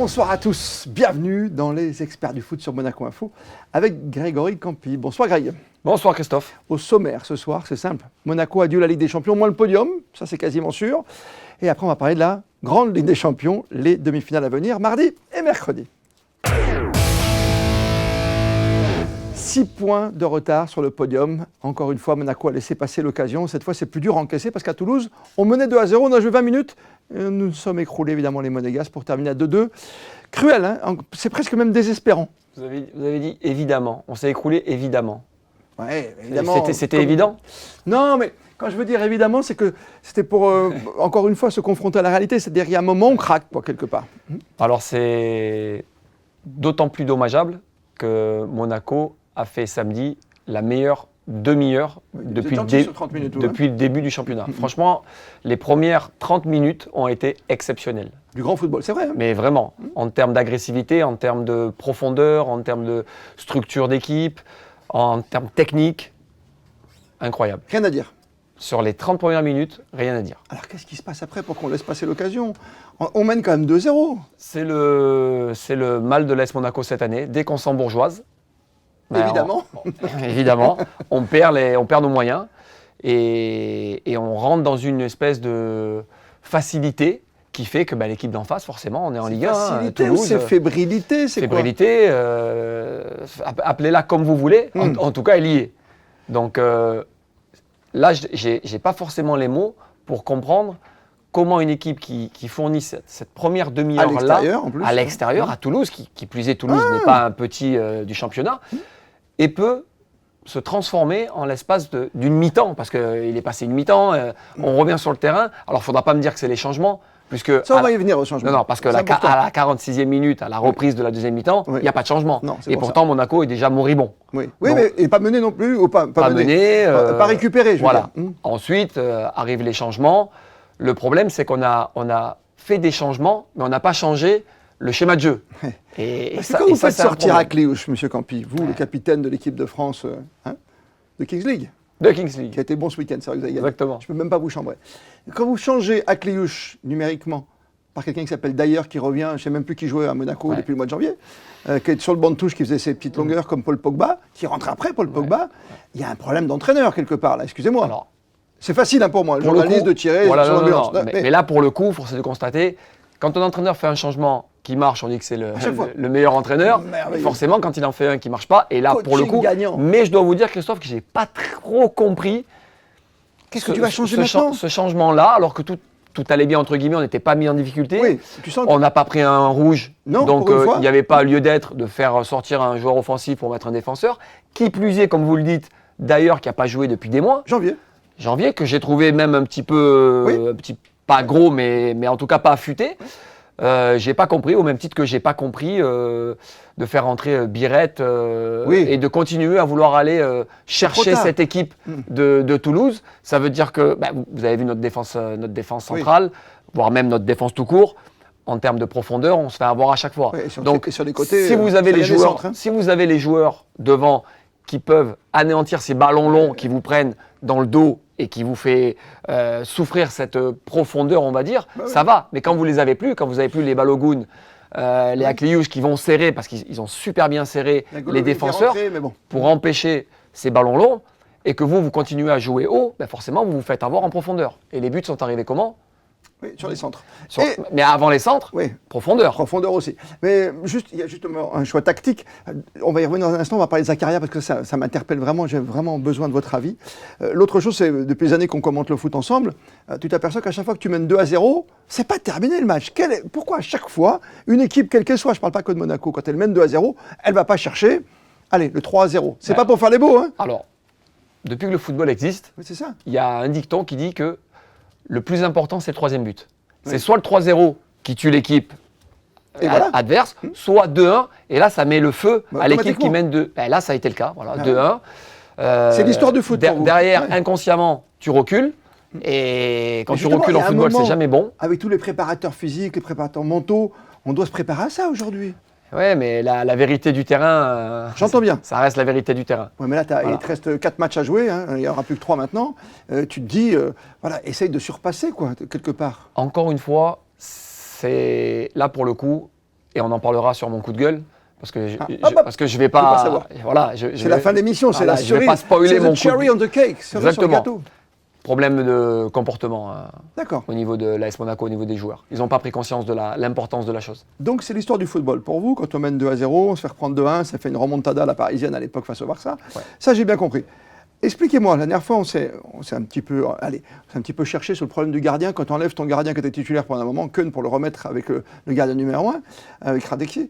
Bonsoir à tous, bienvenue dans les experts du foot sur Monaco Info avec Grégory Campi. Bonsoir Greg. Bonsoir Christophe. Au sommaire ce soir, c'est simple, Monaco adieu la Ligue des Champions, moins le podium, ça c'est quasiment sûr. Et après on va parler de la grande Ligue des Champions, les demi-finales à venir, mardi et mercredi. 6 points de retard sur le podium. Encore une fois, Monaco a laissé passer l'occasion. Cette fois, c'est plus dur à encaisser parce qu'à Toulouse, on menait 2-0, on a joué 20 minutes. Nous nous sommes écroulés, évidemment, les Monégasques pour terminer à 2-2. Cruel, hein, c'est presque même désespérant. Vous avez dit évidemment. On s'est écroulé évidemment. Ouais, évidemment. C'était évident ? Non, mais quand je veux dire évidemment, c'est que c'était pour, encore une fois, se confronter à la réalité. C'est-à-dire qu'il y a un moment, on craque, quoi, quelque part. Alors, c'est d'autant plus dommageable que Monaco a fait samedi la meilleure demi-heure depuis le début du championnat. Franchement, les premières 30 minutes ont été exceptionnelles. Du grand football, c'est vrai. Hein. Mais vraiment, en termes d'agressivité, en termes de profondeur, en termes de structure d'équipe, en termes techniques, incroyable. Rien à dire. Sur les 30 premières minutes, rien à dire. Alors qu'est-ce qui se passe après pour qu'on laisse passer l'occasion ? On mène quand même 2-0. C'est le mal de l'AS Monaco cette année. Dès qu'on s'embourgeoise, évidemment, on perd nos moyens et on rentre dans une espèce de facilité qui fait que l'équipe d'en face, forcément, on est en Ligue 1. Facilité ou c'est fébrilité, c'est quoi ? Fébrilité, appelez-la comme vous voulez, en tout cas, elle y est. Donc là, j'ai pas forcément les mots pour comprendre comment une équipe qui fournit cette première demi-heure-là, à l'extérieur, à Toulouse, qui plus est Toulouse n'est pas un petit du championnat, et peut se transformer en l'espace d'une mi-temps, parce qu'il est passé une mi-temps, on revient sur le terrain. Alors, il ne faudra pas me dire que c'est les changements, puisque... Ça, on va y venir au changement. Non, parce que à la 46e minute, à la reprise de la deuxième mi-temps, il n'y a pas de changement. Non, et pourtant, Monaco est déjà moribond. Oui, mais il n'est pas mené non plus, ou pas mené. Pas récupéré, je veux dire. Ensuite, arrivent les changements. Le problème, c'est qu'on a fait des changements, mais on n'a pas changé le schéma de jeu. C'est quand vous faites sortir Akliouche, M. Campi, vous, le capitaine de l'équipe de France de Kings League. De Kings League. Qui a été bon ce week-end, c'est vrai que vous avez gagné. Exactement. Je ne peux même pas vous chambrer. Quand vous changez Akliouche numériquement par quelqu'un qui s'appelle Dyer, qui revient, je ne sais même plus qui jouait à Monaco depuis le mois de janvier, qui est sur le banc de touche, qui faisait ses petites longueurs comme Paul Pogba, qui rentre après Paul Pogba, il y a un problème d'entraîneur quelque part, là, excusez-moi. Alors, c'est facile pour moi, le journaliste, de tirer sur l'ambulance. Mais là, pour le coup, force est de constater, quand un entraîneur fait un changement qui marche, on dit que c'est le meilleur entraîneur. Forcément, quand il en fait un qui ne marche pas, et là, pour le coup... gagnant. Mais je dois vous dire, Christophe, que je n'ai pas trop compris... Qu'est-ce que tu vas changer maintenant ? Ce changement-là, alors que tout allait bien, entre guillemets, on n'était pas mis en difficulté. Oui, tu sens que... On n'a pas pris un rouge, non, donc il n'y avait pas lieu d'être de faire sortir un joueur offensif pour mettre un défenseur. Qui plus est, comme vous le dites, d'ailleurs, qui n'a pas joué depuis des mois. Janvier, que j'ai trouvé même un petit peu, pas gros, mais en tout cas pas affûté. J'ai pas compris, au même titre que j'ai pas compris de faire entrer Birette et de continuer à vouloir aller chercher cette équipe de Toulouse. Ça veut dire que vous avez vu notre défense centrale, voire même notre défense tout court. En termes de profondeur, on se fait avoir à chaque fois. Donc, sur les côtés, si vous avez les joueurs devant qui peuvent anéantir ces ballons longs qui vous prennent dans le dos et qui vous fait souffrir cette profondeur, on va dire, ça va. Mais quand vous les avez plus, quand vous n'avez plus les Balogun, les Akliouche qui vont serrer, parce qu'ils ont super bien serré les défenseurs pour empêcher ces ballons longs, et que vous continuez à jouer haut, forcément, vous vous faites avoir en profondeur. Et les buts sont arrivés comment ? Oui, sur les centres. Mais avant les centres, profondeur. Profondeur aussi. Mais il y a justement un choix tactique. On va y revenir dans un instant, on va parler de Zakaria parce que ça m'interpelle vraiment, j'ai vraiment besoin de votre avis. L'autre chose, c'est depuis les années qu'on commente le foot ensemble, tu t'aperçois qu'à chaque fois que tu mènes 2-0, c'est pas terminé le match. Pourquoi à chaque fois, une équipe, quelle qu'elle soit, je ne parle pas que de Monaco, quand elle mène 2-0, elle ne va pas chercher, allez, le 3-0. C'est pas pour faire les beaux, hein. Alors, depuis que le football existe, il y a un dicton qui dit que le plus important, c'est le troisième but. C'est soit le 3-0 qui tue l'équipe adverse, soit 2-1, et là, ça met le feu à l'équipe qui mène 2. Là, ça a été le cas, 2-1. C'est l'histoire du foot. Derrière, inconsciemment, tu recules, et quand tu recules en football, c'est jamais bon. Avec tous les préparateurs physiques, les préparateurs mentaux, on doit se préparer à ça aujourd'hui. Oui, mais la vérité du terrain, j'entends bien. Ça reste la vérité du terrain. Oui, mais là, il te reste 4 matchs à jouer, il n'y aura plus que 3 maintenant. Tu te dis, essaye de surpasser, quelque part. Encore une fois, c'est là pour le coup, et on en parlera sur mon coup de gueule. Parce que je vais pas pas. savoir. Voilà, c'est la fin de l'émission, c'est la cerise. Je vais pas spoiler mon cherry on the cake, sur le gâteau. Problème de comportement au niveau de l'AS Monaco, au niveau des joueurs. Ils n'ont pas pris conscience de l'importance de la chose. Donc c'est l'histoire du football. Pour vous, quand on mène 2-0, on se fait reprendre 2-1, ça fait une remontada à la parisienne à l'époque face au Barça. Ouais. Ça, j'ai bien compris. Expliquez-moi, la dernière fois, on s'est un petit peu cherché sur le problème du gardien. Quand on enlève ton gardien qui était titulaire pendant un moment, Keun pour le remettre avec le gardien numéro 1, avec Radecki,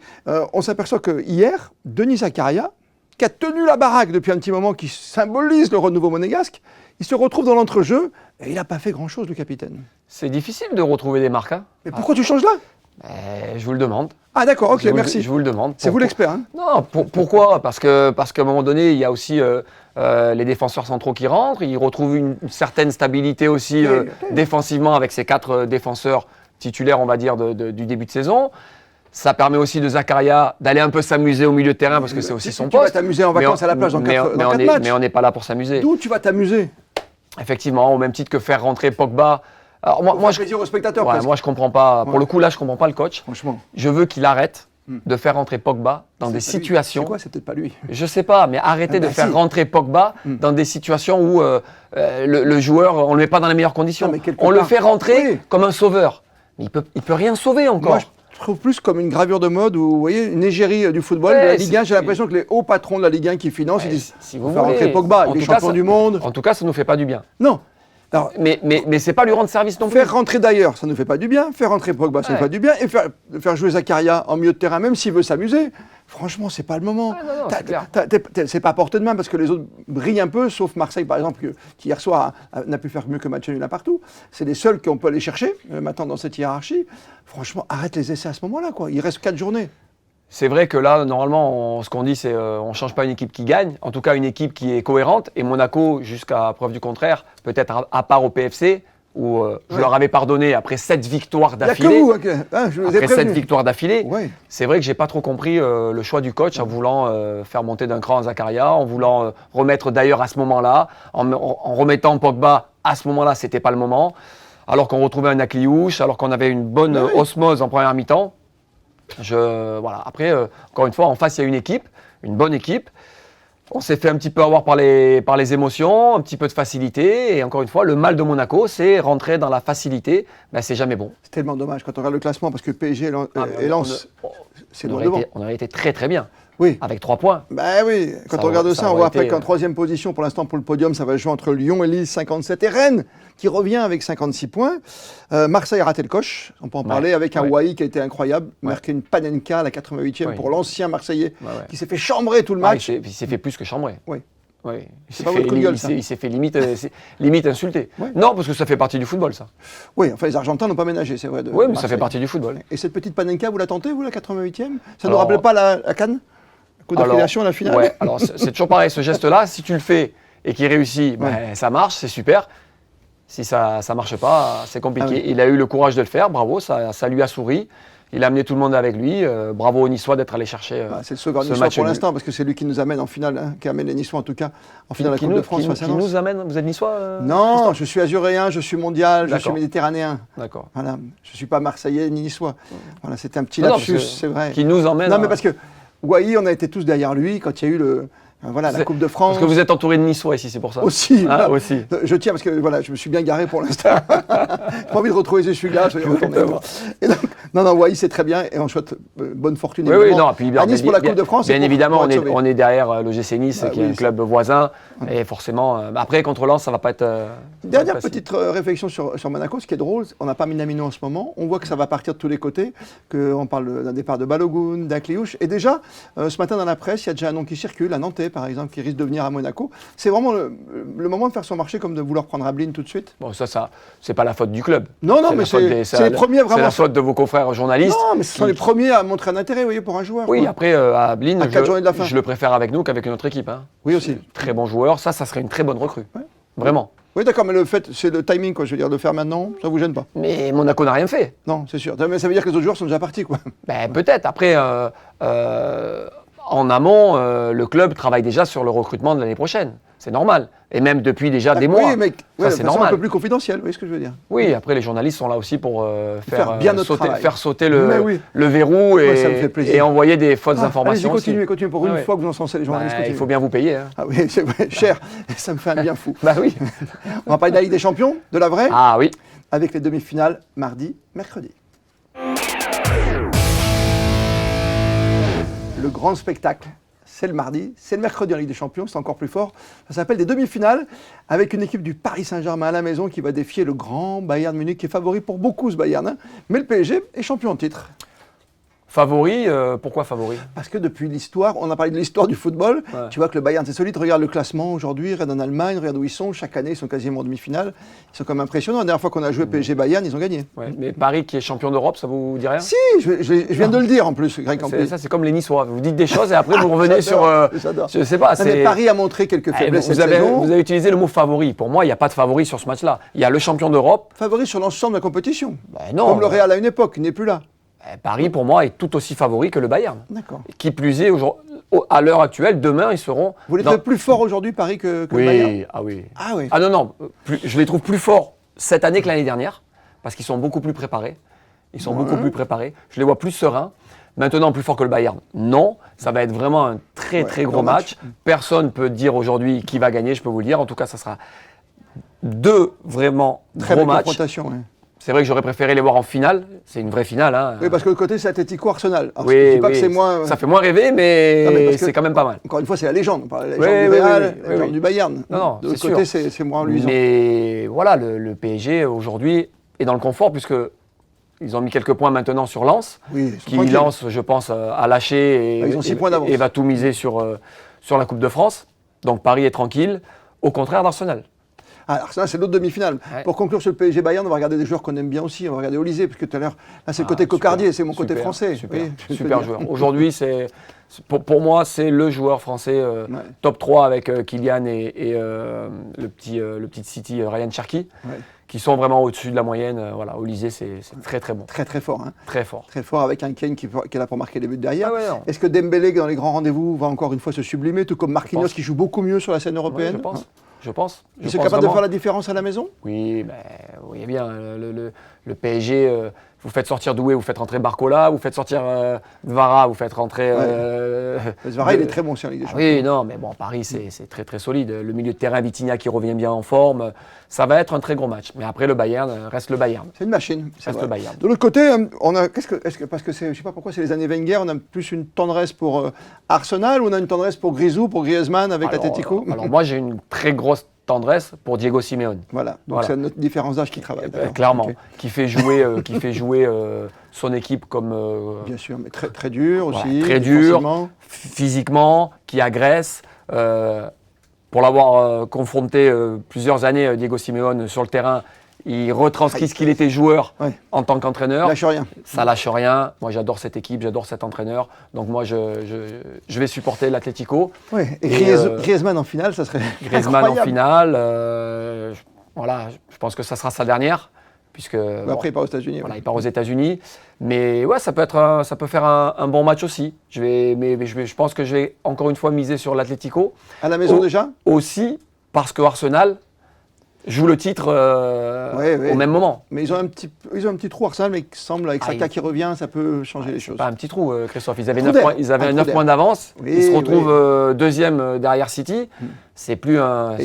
on s'aperçoit que hier, Denis Zakaria, qui a tenu la baraque depuis un petit moment, qui symbolise le renouveau monégasque, il se retrouve dans l'entrejeu et il n'a pas fait grand-chose, le capitaine. C'est difficile de retrouver des marques. Hein. Mais pourquoi tu changes là ? Je vous le demande. Ah d'accord, ok, merci. Je vous le demande. C'est vous l'expert. Hein. Non, pourquoi ? Parce qu'à un moment donné, il y a aussi les défenseurs centraux qui rentrent. Ils retrouvent une certaine stabilité aussi défensivement avec ces 4 défenseurs titulaires, on va dire, du début de saison. Ça permet aussi de Zakaria d'aller un peu s'amuser au milieu de terrain parce que c'est aussi son poste. Tu vas t'amuser en vacances à la plage dans 4 matchs. Mais on n'est pas là pour s'amuser. D'où tu vas t'amuser ? Effectivement, au même titre que faire rentrer Pogba. Alors moi, plaisir aux spectateurs. Moi, je comprends pas. Pour le coup, là, je comprends pas le coach. Franchement. Je veux qu'il arrête de faire rentrer Pogba dans des situations. C'est quoi ? C'est peut-être pas lui. Je sais pas, mais arrêtez de faire rentrer Pogba dans des situations où le joueur, on le met pas dans les meilleures conditions. On le fait rentrer comme un sauveur. Mais il peut rien sauver encore. Moi, je trouve plus comme une gravure de mode où, vous voyez, une égérie du football, de la Ligue 1. J'ai l'impression que les hauts patrons de la Ligue 1 qui financent, ils disent si vous faire rentrer Pogba, il est champion du monde. En tout cas, ça nous fait pas du bien. Non. Alors, mais c'est pas lui rendre service non plus. Faire rentrer d'ailleurs, ça ne nous fait pas du bien. Faire rentrer Pogba, ça ne fait pas du bien. Et faire jouer Zakaria en milieu de terrain, même s'il veut s'amuser, franchement, c'est pas le moment. C'est pas à portée de main parce que les autres brillent un peu, sauf Marseille par exemple, qui hier soir n'a pu faire mieux que match nul là partout. C'est les seuls qu'on peut aller chercher maintenant dans cette hiérarchie. Franchement, arrête les essais à ce moment-là, quoi. Il reste 4 journées. C'est vrai que là, normalement, ce qu'on dit, c'est on ne change pas une équipe qui gagne, en tout cas une équipe qui est cohérente. Et Monaco, jusqu'à preuve du contraire, peut-être à part au PFC, où je leur avais pardonné après 7 victoires d'affilée. Il n'y a que vous, après 7 victoires d'affilée, ouais. C'est vrai que je n'ai pas trop compris le choix du coach en voulant faire monter d'un cran Zakaria, en voulant remettre d'ailleurs à ce moment-là, en remettant Pogba à ce moment-là, ce n'était pas le moment, alors qu'on retrouvait un Akliouche, alors qu'on avait une bonne osmose en première mi-temps. Voilà. Après, encore une fois, en face, il y a une bonne équipe. On s'est fait un petit peu avoir par les émotions, un petit peu de facilité. Et encore une fois, le mal de Monaco, c'est rentrer dans la facilité. Ben, c'est jamais bon. C'est tellement dommage quand on regarde le classement, parce que PSG et Lens, c'est loin devant. On aurait été très très bien. Oui. Avec 3 points. Ben oui, quand on regarde ça, on voit après qu'en 3e position, pour l'instant, pour le podium, ça va jouer entre Lyon et Lille, 57, et Rennes, qui revient avec 56 points. Marseille a raté le coche, on peut en parler, avec un Wai qui a été incroyable, marqué une Panenka à la 88e pour l'ancien Marseillais, qui s'est fait chambrer tout le match. Il s'est fait plus que chambrer. Oui. Oui. C'est pas votre coup de gueule, ça. Il s'est fait limite insulter. Ouais. Non, parce que ça fait partie du football, ça. Oui, enfin les Argentins n'ont pas ménagé, c'est vrai. Oui, mais ça fait partie du football. Et cette petite Panenka, vous la tentez, vous, la 88e ? Ça ne nous rappelle pas la Cannes ? Coup d'affiliation à la finale ? Ouais, alors c'est toujours pareil, ce geste-là, si tu le fais et qu'il réussit, ça marche, c'est super. Si ça ne marche pas, c'est compliqué. Il a eu le courage de le faire, bravo, ça lui a souri. Il a amené tout le monde avec lui. Bravo aux Niçois d'être allé chercher c'est le sauveur niçois pour l'instant, parce que c'est lui qui nous amène en finale, qui amène les Niçois en tout cas, en finale de la Coupe de France face à Lens. Qui nous amène, vous êtes Niçois Non, je suis azuréen, je suis mondial, je suis méditerranéen. D'accord. Voilà, je ne suis pas marseillais ni niçois. Voilà, c'était un petit lapsus, c'est vrai. Qui nous emmène. Non, mais parce que Wai, on a été tous derrière lui quand il y a eu la Coupe de France. Parce que vous êtes entouré de Niçois ici, c'est pour ça. Aussi. Aussi. Je tiens parce que voilà, je me suis bien garé pour l'instant. J'ai pas envie de retrouver ce celui-là. Et donc, non, Wai, c'est très bien et on souhaite bonne fortune. Oui, non, puis à Nice pour la Coupe de France. Bien évidemment, on est derrière l'OGC Nice, qui est un club voisin. Et forcément, après, contre Lens, ça ne va pas être. Dernière petite réflexion sur Monaco. Ce qui est drôle, on n'a pas Minamino en ce moment. On voit que ça va partir de tous les côtés. On parle d'un départ de Balogun, d'Akliouche. Et déjà, ce matin dans la presse, il y a déjà un nom qui circule, à Nantais par exemple, qui risque de venir à Monaco. C'est vraiment le moment de faire son marché comme de vouloir prendre Ablin tout de suite. Bon, ça c'est pas la faute du club. Non, mais c'est les premiers vraiment. C'est la faute de vos confrères journalistes. Non, mais ce sont les premiers à montrer un intérêt, vous voyez, pour un joueur. Oui, après, à Ablin, je le préfère avec nous qu'avec une autre équipe. Hein. Oui, aussi. Très bon joueur, ça serait une très bonne recrue. Ouais. Vraiment. Oui, d'accord, mais c'est le timing, quoi. Je veux dire, de faire maintenant, ça vous gêne pas. Mais Monaco n'a rien fait. Non, c'est sûr. Mais ça veut dire que les autres joueurs sont déjà partis, quoi. Peut-être. Après, en amont, le club travaille déjà sur le recrutement de l'année prochaine. C'est normal. Et même depuis déjà des mois. Oui, mais c'est normal. C'est un peu plus confidentiel, vous voyez ce que je veux dire. Oui, après les journalistes sont là aussi pour faire sauter le verrou et envoyer des fausses informations. Continuez pour une fois que vous encensez les journalistes. Il faut bien vous payer. Hein. Ah oui, c'est cher, ça me fait un bien fou. Bah oui. On va parler de la Ligue des Champions, de la vraie. Ah oui. Avec les demi-finales mardi, mercredi. Le grand spectacle, c'est le mardi, c'est le mercredi en Ligue des Champions, c'est encore plus fort. Ça s'appelle des demi-finales avec une équipe du Paris Saint-Germain à la maison qui va défier le grand Bayern Munich qui est favori pour beaucoup ce Bayern. Hein. Mais le PSG est champion en titre. Favori, pourquoi favori? Parce que depuis l'histoire, on a parlé de l'histoire du football, tu vois que le Bayern c'est solide, regarde le classement aujourd'hui, regarde en Allemagne, regarde où ils sont, chaque année ils sont quasiment en demi-finale, ils sont quand même impressionnants, la dernière fois qu'on a joué PSG-Bayern, ils ont gagné. Ouais, mais Paris qui est champion d'Europe, ça vous dit rien? Si, je viens de le dire en plus, Greg. Ça c'est comme les Niçois, vous dites des choses et après vous revenez sur... Je sais pas, mais Paris a montré quelques faiblesses cette saison. Vous avez utilisé le mot favori, pour moi il n'y a pas de favori sur ce match-là, il y a le champion d'Europe. Favori sur l'ensemble de la compétition, non, comme le Real à une époque, il n'est plus là. Paris, pour moi, est tout aussi favori que le Bayern. D'accord. Qui plus est, à l'heure actuelle, demain, ils seront... Vous les trouvez plus forts aujourd'hui, Paris, que le Bayern? Ah oui. Ah oui. Ah non, je les trouve plus forts cette année que l'année dernière, parce qu'ils sont beaucoup plus préparés. Je les vois plus sereins. Maintenant, plus forts que le Bayern. Non, ça va être vraiment un très gros match. Personne ne peut dire aujourd'hui qui va gagner, je peux vous le dire. En tout cas, ça sera deux vraiment gros matchs. C'est vrai que j'aurais préféré les voir en finale. C'est une vraie finale. Hein. Oui, parce que le côté, c'est Atlético-Arsenal. Oui, pas que c'est moins... Ça fait moins rêver, mais c'est quand même pas mal. Encore une fois, c'est la légende. On parle de la légende du Real, la légende du Bayern. Non, de l'autre côté, c'est moins luisant. Mais voilà, le PSG, aujourd'hui, est dans le confort, puisque ils ont mis quelques points maintenant sur Lens. Oui, qui Lens, je pense, a lâché et va tout miser sur la Coupe de France. Donc Paris est tranquille, au contraire d'Arsenal. Ah, Arsenal, c'est l'autre demi-finale. Ouais. Pour conclure sur le PSG Bayern, on va regarder des joueurs qu'on aime bien aussi. On va regarder Olysée, parce que tout à l'heure, là, c'est le côté cocardier, c'est mon côté français. Super joueur. Aujourd'hui, pour moi, c'est le joueur français top 3 avec Kylian et le petit City Ryan Cherki, qui sont vraiment au-dessus de la moyenne. Voilà, Olysée, c'est très bon. Très fort. Hein. Très fort. Très fort avec un Kane qui est là pour marquer les buts derrière. Ah Est-ce que Dembélé, dans les grands rendez-vous, va encore une fois se sublimer, tout comme Marquinhos qui joue beaucoup mieux sur la scène européenne? Je pense. Ils sont capables de faire la différence à la maison? Oui, vous voyez bien, le PSG, vous faites sortir Doué, vous faites rentrer Barcola, vous faites sortir Vara, vous faites rentrer... Vara, il est très bon sur la Ligue des Champions. Oui, non, mais bon, Paris, c'est très solide. Le milieu de terrain, Vitinha qui revient bien en forme, ça va être un très gros match. Mais après, le Bayern reste le Bayern. C'est une machine. Reste le Bayern. De l'autre côté, on a, parce que je ne sais pas pourquoi, c'est les années Wenger, on a plus une tendresse pour Arsenal ou on a une tendresse pour Grisou, pour Griezmann avec l'Atlético? Alors moi, j'ai une très grosse tendresse pour Diego Simeone. Voilà, donc c'est notre différence d'âge qui travaille. Clairement, qui fait jouer son équipe comme... Bien sûr, mais très dur aussi. Très dur, physiquement, qui agresse. Pour l'avoir confronté plusieurs années, Diego Simeone, sur le terrain, il retranscrit ce qu'il était joueur en tant qu'entraîneur. Lâche rien. Ça lâche rien. Moi, j'adore cette équipe, j'adore cet entraîneur. Donc moi, je vais supporter l'Atlético. Oui. Et Griezmann en finale, ça serait Griezmann incroyable. en finale, voilà, je pense que ça sera sa dernière. Puisque, après, il part aux États-Unis. Voilà, il part aux États-Unis. Mais ouais, ça peut faire un bon match aussi. Je pense que je vais encore une fois miser sur l'Atlético. À la maison déjà? Aussi, parce que Arsenal joue le titre au même moment. Mais ils ont un petit trou Arsenal, mais il semble avec Saka qui revient, ça peut changer les choses. Pas un petit trou, Christophe. Ils avaient 9 points d'avance. Ils se retrouvent deuxième derrière City. C'est plus un.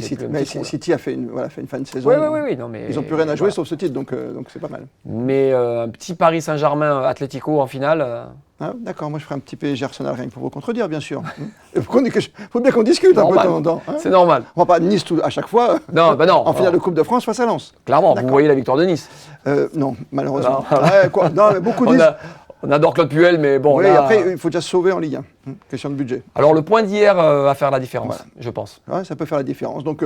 City a fait une fin de saison. Oui. Non, mais ils n'ont plus rien à jouer sauf ce titre, donc c'est pas mal. Mais un petit Paris Saint-Germain Atlético en finale. Ah, d'accord, moi je ferai un petit PSG Arsenal, rien que pour vous contredire, bien sûr. Il faut bien qu'on discute un peu de temps en temps. Hein, c'est normal. On va pas Nice à chaque fois. Non. En finale de Coupe de France face à Lens. Clairement, vous voyez la victoire de Nice. Non, malheureusement. Non, mais beaucoup disent. On adore Claude Puel, mais bon. Oui, après, il faut déjà se sauver en Ligue 1. Question de budget. Alors, le point d'hier va faire la différence, je pense. Ouais, ça peut faire la différence. Donc,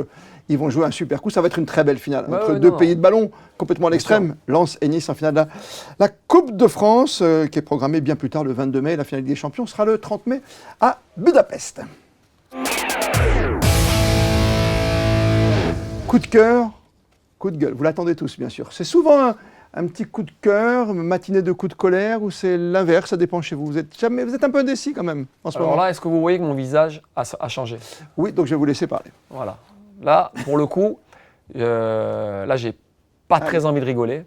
ils vont jouer un super coup. Ça va être une très belle finale. Entre deux pays de ballon complètement à l'extrême. Lens et Nice en finale. La Coupe de France, qui est programmée bien plus tard, le 22 mai. La finale des Champions sera le 30 mai à Budapest. Coup de cœur, coup de gueule. Vous l'attendez tous, bien sûr. C'est souvent un petit coup de cœur, une matinée de coup de colère, ou c'est l'inverse, ça dépend chez vous. Vous êtes un peu indécis quand même en ce moment. Alors là, est-ce que vous voyez que mon visage a changé? Oui, donc je vais vous laisser parler. Voilà. Là, pour le coup, là, j'ai pas très envie de rigoler.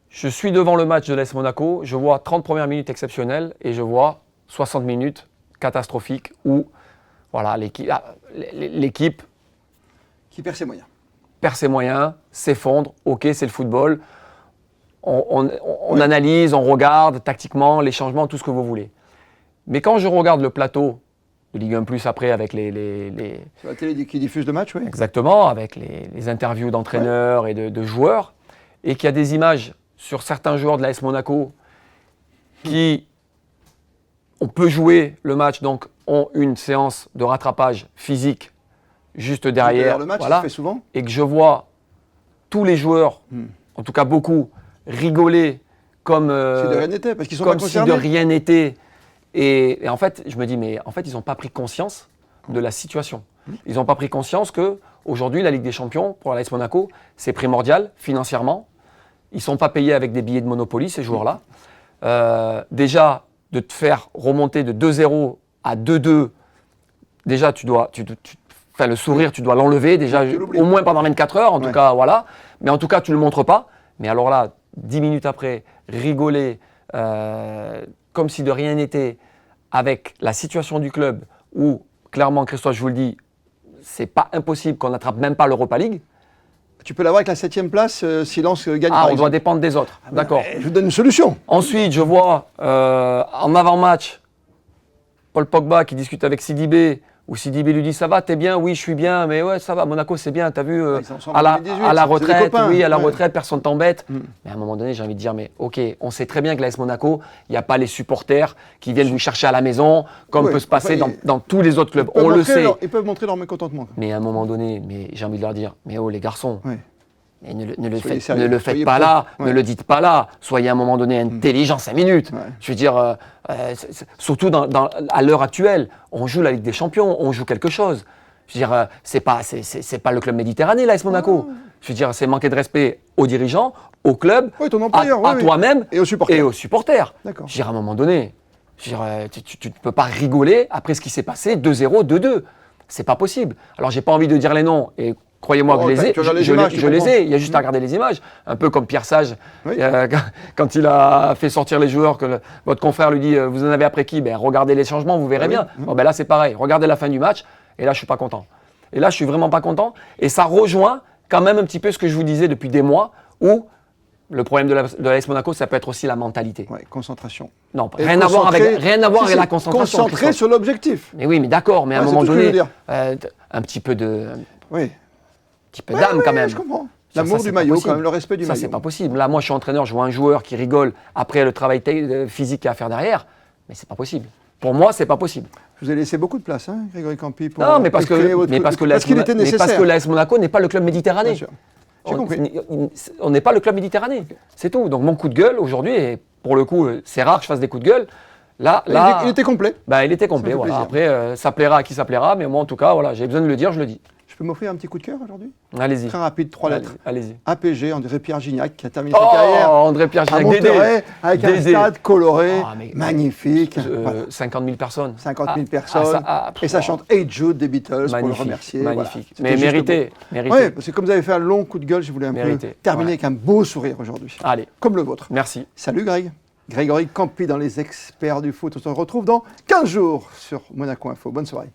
Je suis devant le match de l'AS Monaco, je vois 30 premières minutes exceptionnelles et je vois 60 minutes catastrophiques où voilà, l'équipe qui perd ses moyens. Perd ses moyens, s'effondre, ok, c'est le football. On analyse, on regarde tactiquement les changements, tout ce que vous voulez. Mais quand je regarde le plateau de Ligue 1 Plus après avec les sur la télé qui diffuse le match, oui. Exactement, avec les interviews d'entraîneurs et de joueurs, et qu'il y a des images sur certains joueurs de l'AS Monaco qui, on peut jouer le match, donc ont une séance de rattrapage physique juste derrière, le match, voilà, ça se fait souvent. Et que je vois tous les joueurs, en tout cas beaucoup, rigoler comme si de rien n'était, parce qu'ils sont comme pas si de rien n'était. Et en fait, je me dis, mais en fait, ils n'ont pas pris conscience de la situation. Ils n'ont pas pris conscience qu'aujourd'hui, la Ligue des Champions, pour l'AS Monaco, c'est primordial financièrement. Ils ne sont pas payés avec des billets de Monopoly, ces joueurs-là. Déjà, de te faire remonter de 2-0 à 2-2, déjà, le sourire, tu dois l'enlever, déjà, au moins pendant 24 heures, en tout cas, voilà. Mais en tout cas, tu ne le montres pas. Mais alors là, 10 minutes après, rigoler, comme si de rien n'était, avec la situation du club où, clairement, Christophe, je vous le dis, c'est pas impossible qu'on n'attrape même pas l'Europa League. Tu peux l'avoir avec la 7e place si Lens gagne. Ah, on doit dépendre des autres. D'accord. Je vous donne une solution. Ensuite, je vois en avant-match Paul Pogba qui discute avec Sidibé, où Sidibé lui dit ça va, t'es bien, oui, je suis bien, mais ouais, ça va, Monaco c'est bien, t'as vu, à la retraite, oui, à la retraite, personne t'embête. Mais à un moment donné, j'ai envie de dire, mais ok, on sait très bien que l'AS Monaco, il n'y a pas les supporters qui viennent vous chercher à la maison, comme peut se passer dans tous les autres clubs. On le sait. Ils peuvent montrer leur mécontentement. Mais à un moment donné, j'ai envie de leur dire, mais oh les garçons. Mais ne le faites Soyez pas là, ne le dites pas là. Soyez à un moment donné intelligent 5 minutes. Je veux dire, surtout à l'heure actuelle, on joue la Ligue des Champions, on joue quelque chose. Je veux dire, c'est pas le club méditerranéen, l'AS Monaco. Je veux dire, c'est manquer de respect aux dirigeants, au club, à toi-même et aux supporters. Je veux dire, à un moment donné, tu ne peux pas rigoler après ce qui s'est passé 2-0, 2-2. C'est pas possible. Alors, j'ai pas envie de dire les noms et croyez-moi que je les ai, il y a juste à regarder les images. Un peu comme Pierre Sage, quand il a fait sortir les joueurs, que votre confrère lui dit vous en avez après qui? Regardez les changements, vous verrez bien. Bon, là c'est pareil, regardez la fin du match, et là je suis pas content. Et là je suis vraiment pas content, et ça rejoint quand même un petit peu ce que je vous disais depuis des mois, où le problème de l'AS Monaco, ça peut être aussi la mentalité. Oui, concentration. Non, rien à voir avec la concentration. Concentré sur l'objectif. Mais oui, mais d'accord, mais à un moment donné, un petit peu de... Oui. Petit peu d'âme quand même. Je comprends. L'amour du maillot, quand même, le respect du maillot. Ça, c'est pas possible. Là, moi, je suis entraîneur, je vois un joueur qui rigole après le travail physique qu'il y a à faire derrière, mais c'est pas possible. Pour moi, c'est pas possible. Je vous ai laissé beaucoup de place, hein, Grégory Campi, pour non, mais parce que l'AS Monaco n'est pas le club méditerranéen. J'ai compris. On n'est pas le club méditerranéen. C'est tout. Donc, mon coup de gueule aujourd'hui, et pour le coup, c'est rare que je fasse des coups de gueule. Là, il était complet. Il était complet. Voilà. Après, ça plaira à qui ça plaira, mais moi, en tout cas, voilà, j'ai besoin de le dire, je le dis. Je peux m'offrir un petit coup de cœur aujourd'hui? Allez-y. Très rapide, 3 lettres. Allez-y. APG, André-Pierre Gignac, qui a terminé sa carrière André-Pierre Gignac, à Monterrey, avec un stade coloré, magnifique. 50 000 personnes. 50 000 personnes. Et ça chante Hey Jude des Beatles pour le remercier. Magnifique. Voilà. Mais mérité. Oui, parce que comme vous avez fait un long coup de gueule, je voulais un peu terminer avec un beau sourire aujourd'hui. Allez. Comme le vôtre. Merci. Salut Greg. Grégory Campi dans les experts du foot. On se retrouve dans 15 jours sur Monaco Info. Bonne soirée.